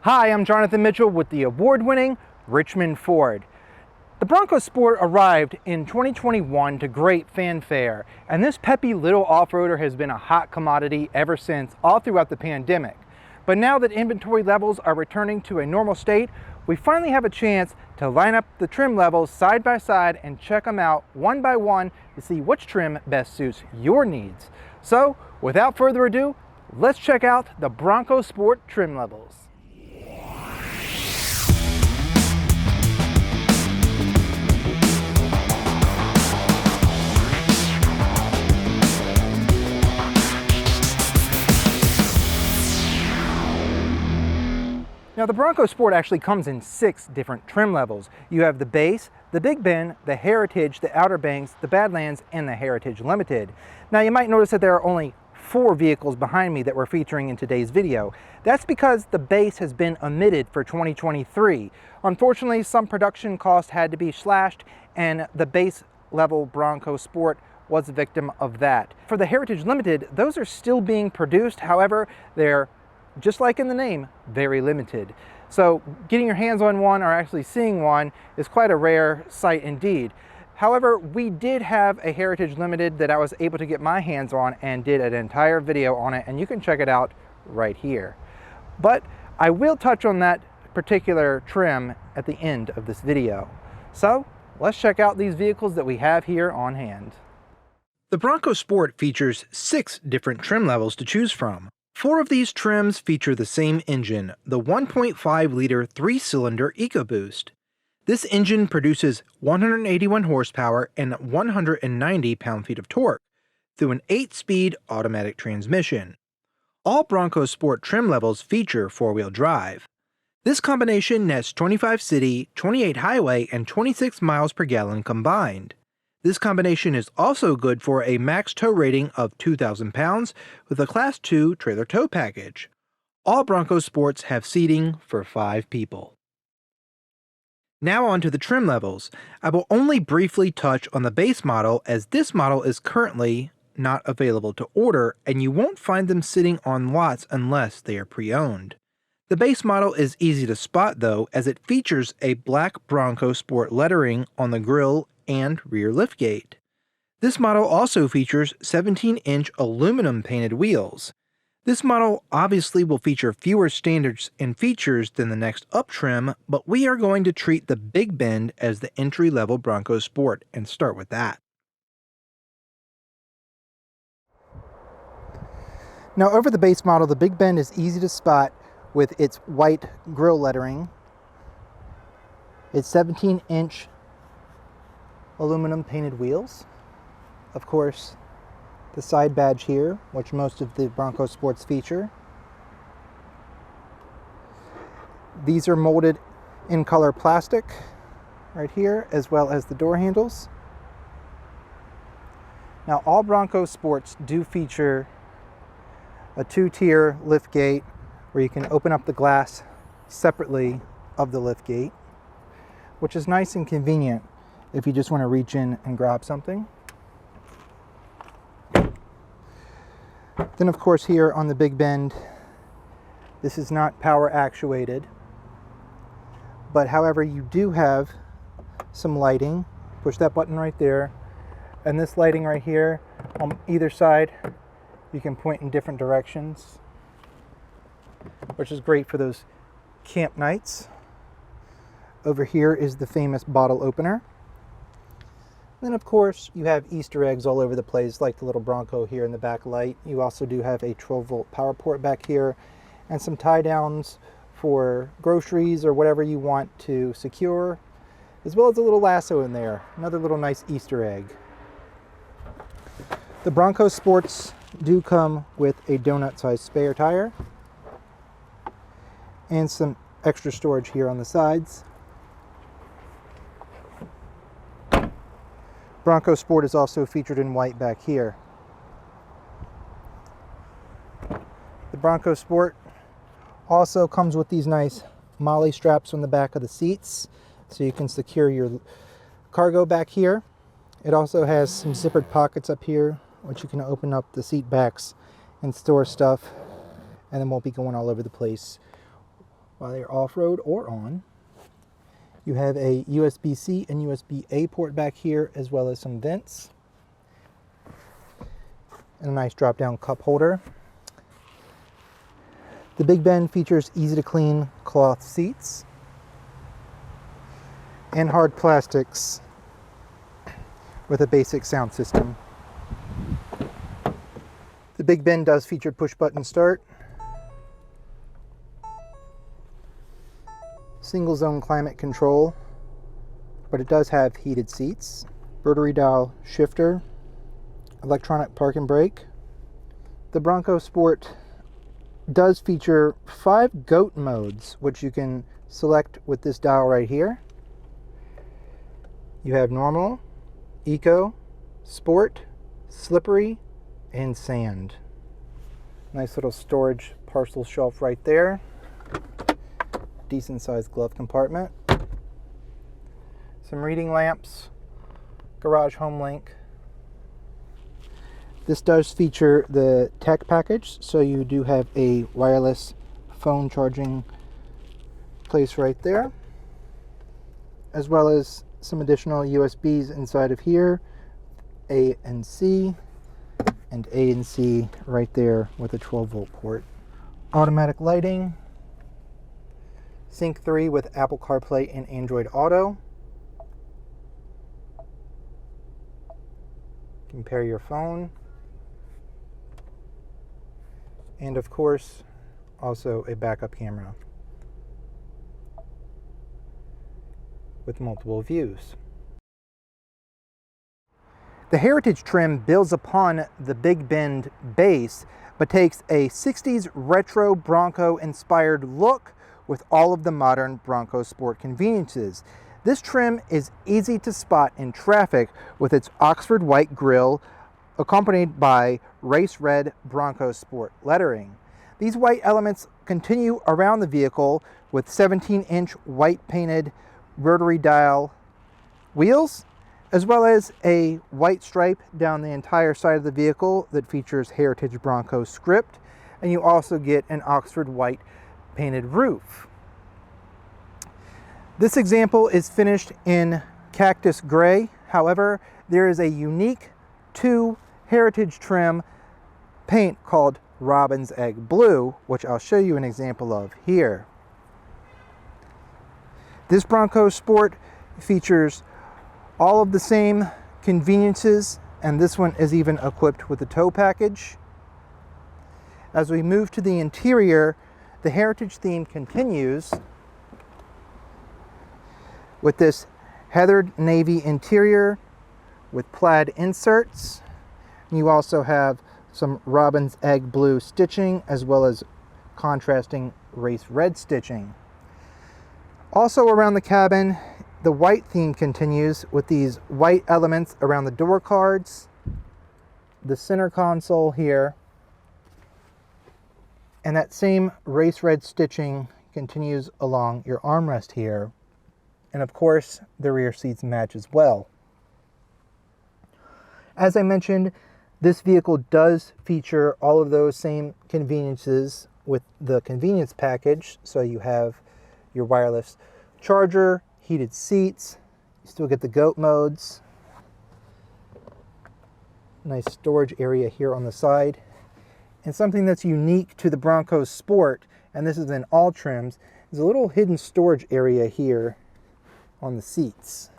Hi, I'm Jonathan Mitchell with the award-winning Richmond Ford. The Bronco Sport arrived in 2021 to great fanfare, and this peppy little off-roader has been a hot commodity ever since, all throughout the pandemic. But now that inventory levels are returning to a normal state, we finally have a chance to line up the trim levels side by side and check them out one by one to see which trim best suits your needs. So, without further ado, let's check out the Bronco Sport trim levels. Now the Bronco Sport actually comes in 6 different trim levels. You have the base, the Big Bend, the Heritage, the Outer Banks, the Badlands, and the Heritage Limited. Now you might notice that there are only 4 vehicles behind me that we're featuring in today's video. That's because the base has been omitted for 2023. Unfortunately, some production costs had to be slashed, and the base level Bronco Sport was a victim of that. For the Heritage Limited, those are still being produced. However, they're, just like in the name, very limited. So getting your hands on one or actually seeing one is quite a rare sight indeed. However, we did have a Heritage Limited that I was able to get my hands on and did an entire video on it, and you can check it out right here. But I will touch on that particular trim at the end of this video. So let's check out these vehicles that we have here on hand. The Bronco Sport features 6 different trim levels to choose from. 4 of these trims feature the same engine, the 1.5-liter 3-cylinder EcoBoost. This engine produces 181 horsepower and 190 pound-feet of torque through an 8-speed automatic transmission. All Bronco Sport trim levels feature 4-wheel drive. This combination nets 25 city, 28 highway, and 26 miles per gallon combined. This combination is also good for a max tow rating of 2,000 pounds with a Class 2 trailer tow package. All Bronco Sports have seating for 5 people. Now on to the trim levels. I will only briefly touch on the base model, as this model is currently not available to order, and you won't find them sitting on lots unless they are pre-owned. The base model is easy to spot though, as it features a black Bronco Sport lettering on the grille and rear liftgate. This model also features 17-inch aluminum painted wheels. This model obviously will feature fewer standards and features than the next up trim, but we are going to treat the Big Bend as the entry-level Bronco Sport and start with that. Now over the base model, the Big Bend is easy to spot with its white grille lettering, its 17-inch aluminum painted wheels, of course the side badge here, which most of the Bronco Sports feature. These are molded in color plastic right here, as well as the door handles. Now all Bronco Sports do feature a 2-tier lift gate where you can open up the glass separately of the lift gate, which is nice and convenient if you just want to reach in and grab something. Then of course here on the Big Bend, this is not power actuated, but however you do have some lighting. Push that button right there, and this lighting right here on either side, you can point in different directions, which is great for those camp nights. Over here is the famous bottle opener. Then of course you have Easter eggs all over the place, like the little Bronco here in the back light. You also do have a 12-volt power port back here, and some tie downs for groceries or whatever you want to secure, as well as a little lasso in there. Another little nice Easter egg. The Bronco Sports do come with a donut-sized spare tire and some extra storage here on the sides. Bronco Sport is also featured in white back here. The Bronco Sport also comes with these nice MOLLE straps on the back of the seats, so you can secure your cargo back here. It also has some zippered pockets up here, which you can open up the seat backs and store stuff, and then won't be going all over the place while they're off-road or on. You have a USB-C and USB-A port back here, as well as some vents. And a nice drop-down cup holder. The Big Ben features easy-to-clean cloth seats and hard plastics with a basic sound system. The Big Ben does feature push-button start, single-zone climate control, but it does have heated seats, rotary dial shifter, electronic park and brake. The Bronco Sport does feature 5 GOAT modes, which you can select with this dial right here. You have normal, eco, sport, slippery, and sand. Nice little storage parcel shelf right there. Decent sized glove compartment. Some reading lamps, garage home link. This does feature the tech package, so you do have a wireless phone charging place right there, as well as some additional USBs inside of here, A and C, and A and C right there with a 12-volt port. Automatic lighting, Sync 3 with Apple CarPlay and Android Auto. Compare your phone. And of course, also a backup camera with multiple views. The Heritage trim builds upon the Big Bend base, but takes a 60s retro Bronco inspired look with all of the modern Bronco Sport conveniences. This trim is easy to spot in traffic with its Oxford white grille, accompanied by race red Bronco Sport lettering. These white elements continue around the vehicle with 17-inch white painted rotary dial wheels, as well as a white stripe down the entire side of the vehicle that features Heritage Bronco script, and you also get an Oxford white painted roof. This example is finished in cactus gray. However, there is a unique 2 Heritage trim paint called Robin's Egg Blue, which I'll show you an example of here. This Bronco Sport features all of the same conveniences, and this one is even equipped with a tow package. As we move to the interior, the Heritage theme continues with this heathered navy interior with plaid inserts. You also have some Robin's Egg Blue stitching, as well as contrasting race red stitching. Also around the cabin, the white theme continues with these white elements around the door cards, the center console here, and that same race red stitching continues along your armrest here. And of course, the rear seats match as well. As I mentioned, this vehicle does feature all of those same conveniences with the convenience package. So you have your wireless charger, heated seats, you still get the GOAT modes, nice storage area here on the side. And something that's unique to the Bronco Sport, and this is in all trims, is a little hidden storage area here on the seats.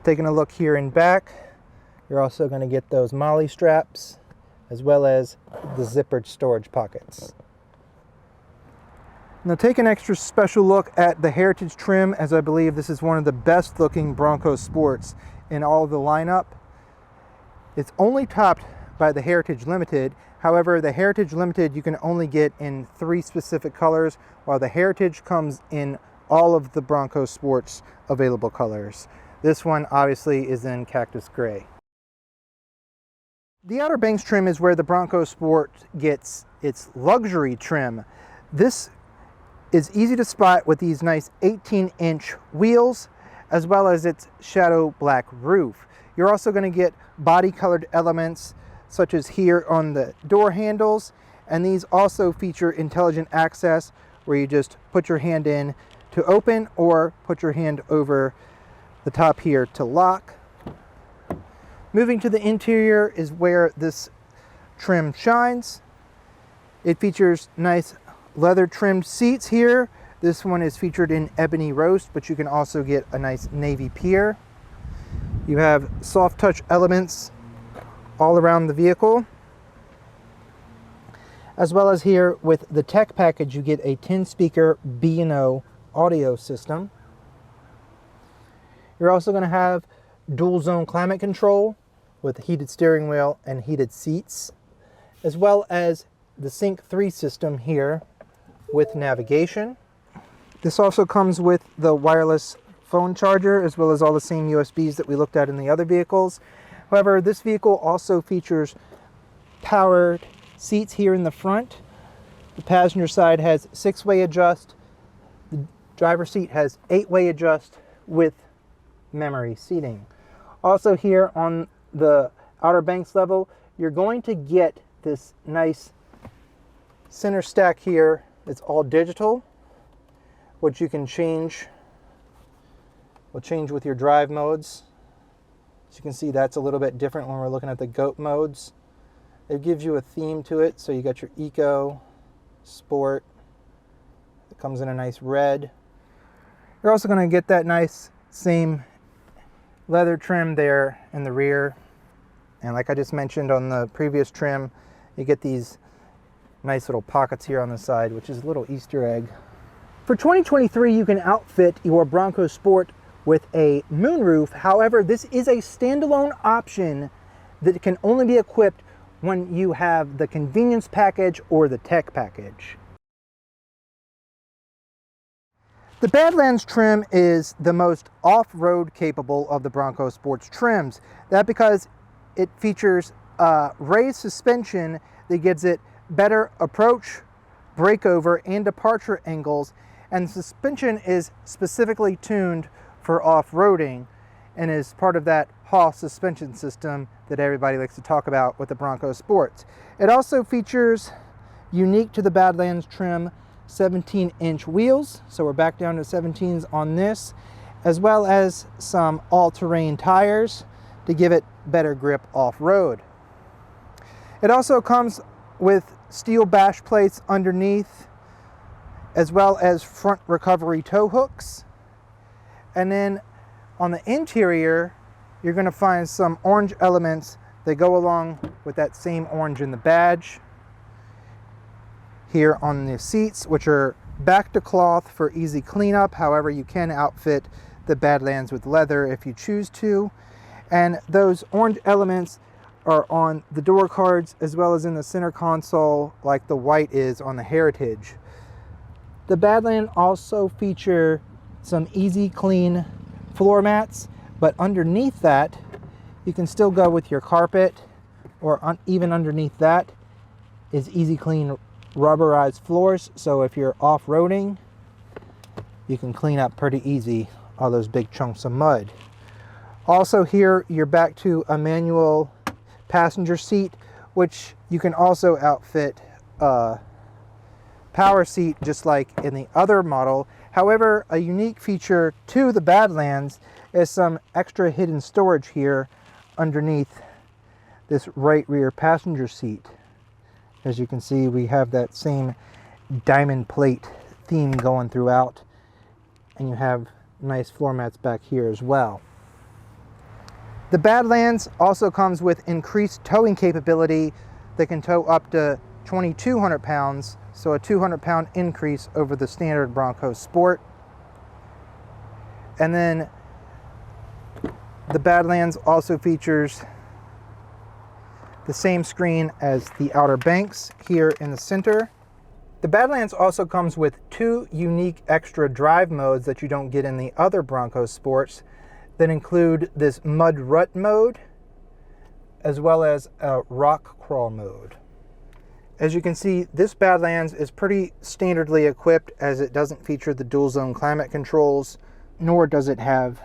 Taking a look here in back, you're also going to get those MOLLE straps, as well as the zippered storage pockets. Now take an extra special look at the Heritage trim, as I believe this is one of the best looking Bronco Sports in all of the lineup. It's only topped by the Heritage Limited. However, the Heritage Limited you can only get in 3 specific colors, while the Heritage comes in all of the Bronco Sports available colors. This one obviously is in cactus gray. The Outer Banks trim is where the Bronco Sport gets its luxury trim. This is easy to spot with these nice 18-inch wheels, as well as its shadow black roof. You're also going to get body colored elements such as here on the door handles. And these also feature intelligent access, where you just put your hand in to open or put your hand over the top here to lock. Moving to the interior is where this trim shines. It features nice leather trimmed seats here. This one is featured in ebony roast, but you can also get a nice navy pier. You have soft touch elements all around the vehicle. As well as here with the tech package, you get a 10-speaker B&O audio system. You're also going to have dual zone climate control with heated steering wheel and heated seats, as well as the Sync 3 system here with navigation. This also comes with the wireless phone charger, as well as all the same USBs that we looked at in the other vehicles. However, this vehicle also features powered seats here in the front. The passenger side has 6-way adjust. The driver's seat has 8-way adjust with memory seating. Also here on the Outer Banks level, you're going to get this nice center stack here. It's all digital, which you can change. Will change with your drive modes. As you can see, that's a little bit different when we're looking at the GOAT modes. It gives you a theme to it, so you got your Eco, Sport. It comes in a nice red. You're also going to get that nice same leather trim there in the rear. And like I just mentioned on the previous trim, you get these nice little pockets here on the side, which is a little Easter egg. For 2023, you can outfit your Bronco Sport with a moonroof. However, this is a standalone option that can only be equipped when you have the convenience package or the tech package. The Badlands trim is the most off-road capable of the Bronco Sports trims. That because it features raised suspension that gives it better approach, breakover, and departure angles, and the suspension is specifically tuned for off-roading and is part of that Hall suspension system that everybody likes to talk about with the Bronco Sports. It also features, unique to the Badlands trim, 17-inch wheels, so we're back down to 17s on this, as well as some all-terrain tires to give it better grip off-road. It also comes with steel bash plates underneath, as well as front recovery tow hooks. And then on the interior, you're going to find some orange elements that go along with that same orange in the badge. Here on the seats, which are back to cloth for easy cleanup. However, you can outfit the Badlands with leather if you choose to. And those orange elements are on the door cards as well as in the center console, like the white is on the Heritage. The Badlands also feature some easy clean floor mats, but underneath that you can still go with your carpet, or even underneath that is easy clean rubberized floors, so if you're off-roading you can clean up pretty easy all those big chunks of mud. Also here you're back to a manual passenger seat, which you can also outfit a power seat just like in the other model. However, a unique feature to the Badlands is some extra hidden storage here underneath this right rear passenger seat. As you can see, we have that same diamond plate theme going throughout, and you have nice floor mats back here as well. The Badlands also comes with increased towing capability that can tow up to 2,200 pounds, so a 200-pound increase over the standard Bronco Sport. And then the Badlands also features the same screen as the Outer Banks here in the center. The Badlands also comes with 2 unique extra drive modes that you don't get in the other Bronco Sports, that include this mud rut mode as well as a rock crawl mode. As you can see, this Badlands is pretty standardly equipped, as it doesn't feature the dual zone climate controls, nor does it have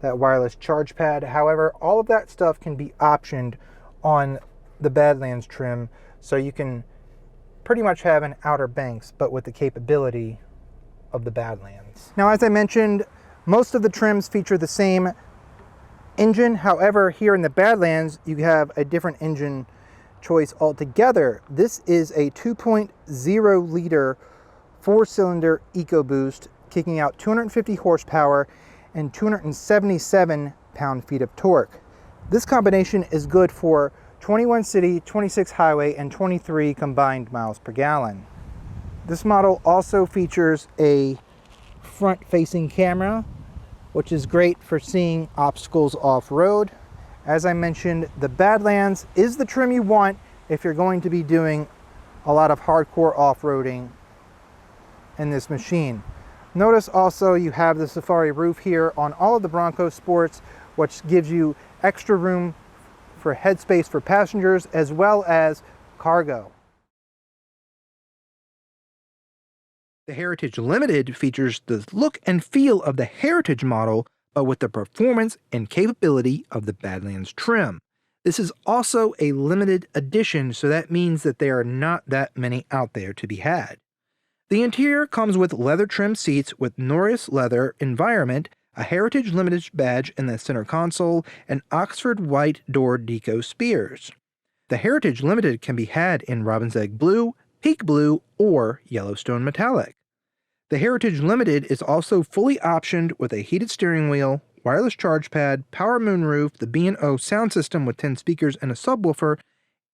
that wireless charge pad. However, all of that stuff can be optioned on the Badlands trim, so you can pretty much have an Outer Banks, but with the capability of the Badlands. Now, as I mentioned, most of the trims feature the same engine. However, here in the Badlands, you have a different engine choice altogether. This is a 2.0 liter 4-cylinder EcoBoost, kicking out 250 horsepower and 277 pound-feet of torque. This combination is good for 21 city, 26 highway, and 23 combined miles per gallon. This model also features a front-facing camera, which is great for seeing obstacles off-road. As I mentioned, the Badlands is the trim you want if you're going to be doing a lot of hardcore off-roading in this machine. Notice also you have the Safari roof here on all of the Bronco Sports, which gives you extra room for headspace for passengers as well as cargo. The Heritage Limited features the look and feel of the Heritage model, but with the performance and capability of the Badlands trim. This is also a limited edition, so that means that there are not that many out there to be had. The interior comes with leather trim seats with Norris leather environment, a Heritage Limited badge in the center console, and Oxford white door deco spears. The Heritage Limited can be had in Robin's Egg Blue, Peak Blue, or Yellowstone Metallic. The Heritage Limited is also fully optioned with a heated steering wheel, wireless charge pad, power moonroof, the B&O sound system with 10 speakers and a subwoofer,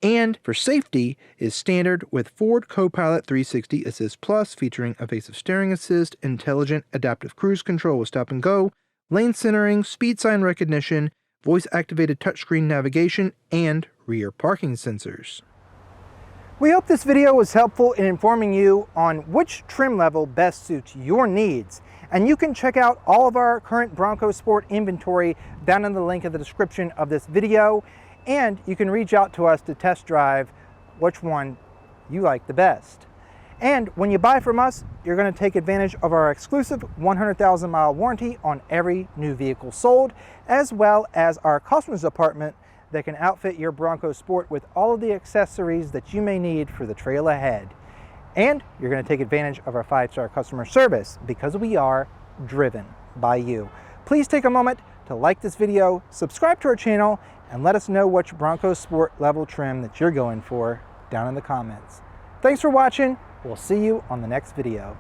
and for safety is standard with Ford Copilot 360 Assist Plus featuring evasive steering assist, intelligent adaptive cruise control with stop and go, lane centering, speed sign recognition, voice-activated touchscreen navigation, and rear parking sensors. We hope this video was helpful in informing you on which trim level best suits your needs. And you can check out all of our current Bronco Sport inventory down in the link in the description of this video. And you can reach out to us to test drive which one you like the best. And when you buy from us, you're going to take advantage of our exclusive 100,000 mile warranty on every new vehicle sold, as well as our customers department that can outfit your Bronco Sport with all of the accessories that you may need for the trail ahead. And you're going to take advantage of our 5-star customer service because we are driven by you. Please take a moment to like this video, subscribe to our channel, and let us know which Bronco Sport level trim that you're going for down in the comments. Thanks for watching. We'll see you on the next video.